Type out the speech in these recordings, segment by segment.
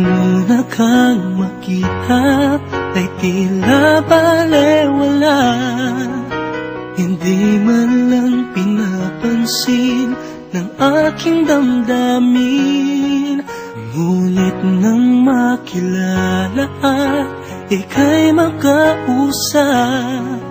una kang makita ay tila balewala. Hindi man lang pinapansin ng aking damdamin. Ngunit nang makilala at ika'y makausap,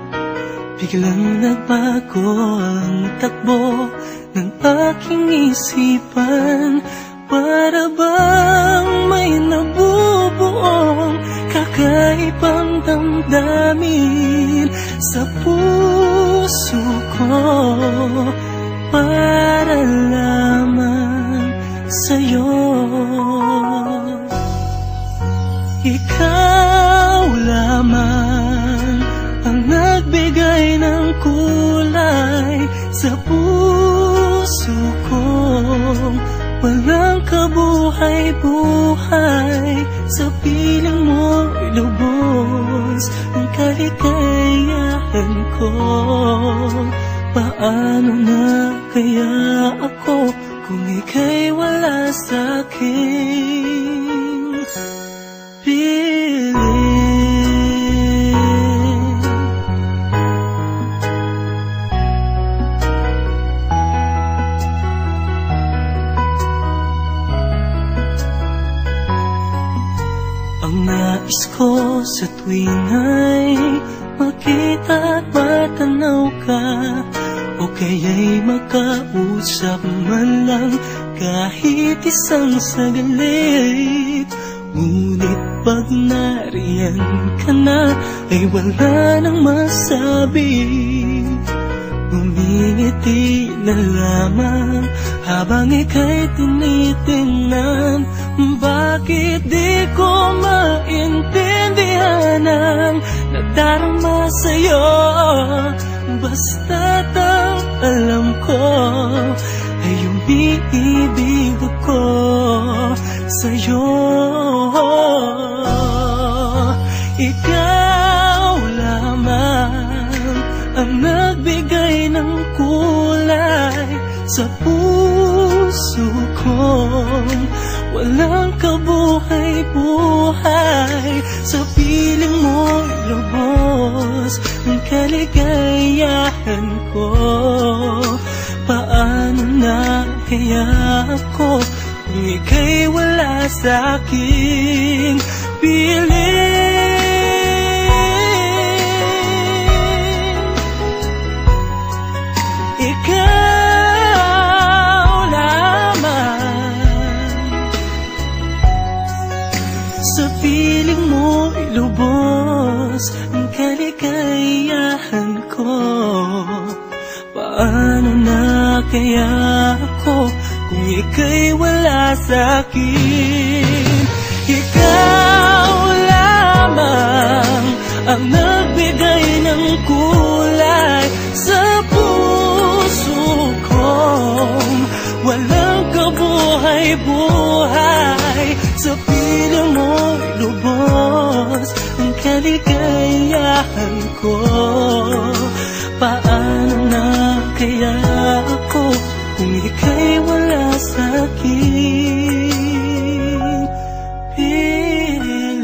biglang nagbago ang takbo ng aking isipan. Para bang may nabubuong kakaibang damdamin sa puso ko, para lamang sa'yo. Ikaw lamang ang nagbigay ng kulay sa puso ko. Walang kabuhay-buhay, sa piling mo'y lubos ang kaligayahan ko. Paano na kaya ako kung ika'y wala sa'king piling? Ang nais ko sa tuwing ay makita at matanaw ka, o kaya'y makausap man lang kahit isang saglit. Ngunit pag nariyan ka na ay wala nang masabi. Umingiti na lamang habang ika'y tinitingnan. Bakit di ko maintindihan ang nadarama sa'yo? Basta't ang alam ko ay umiibig ako sa'yo. Ikaw lamang ang nagbigay ng kulay sa puso ko. Walang kabuhay-buhay, sa piling mo'y lubos ang kaligayahan ko. Paano na kaya ako kung ika'y wala sa'king piling? Ikaw lamang sa piling mo'y lubos ang kaligayahan ko. Paano na kaya ako kung ika'y wala sa'kin? Ikaw lamang ang nagbigay ng kulay sa puso ko. Walang kabuhay-buhay, sa piling mo'y lubos ang kaligayahan ko. Paano na kaya ako kung ika'y wala sa'king piling?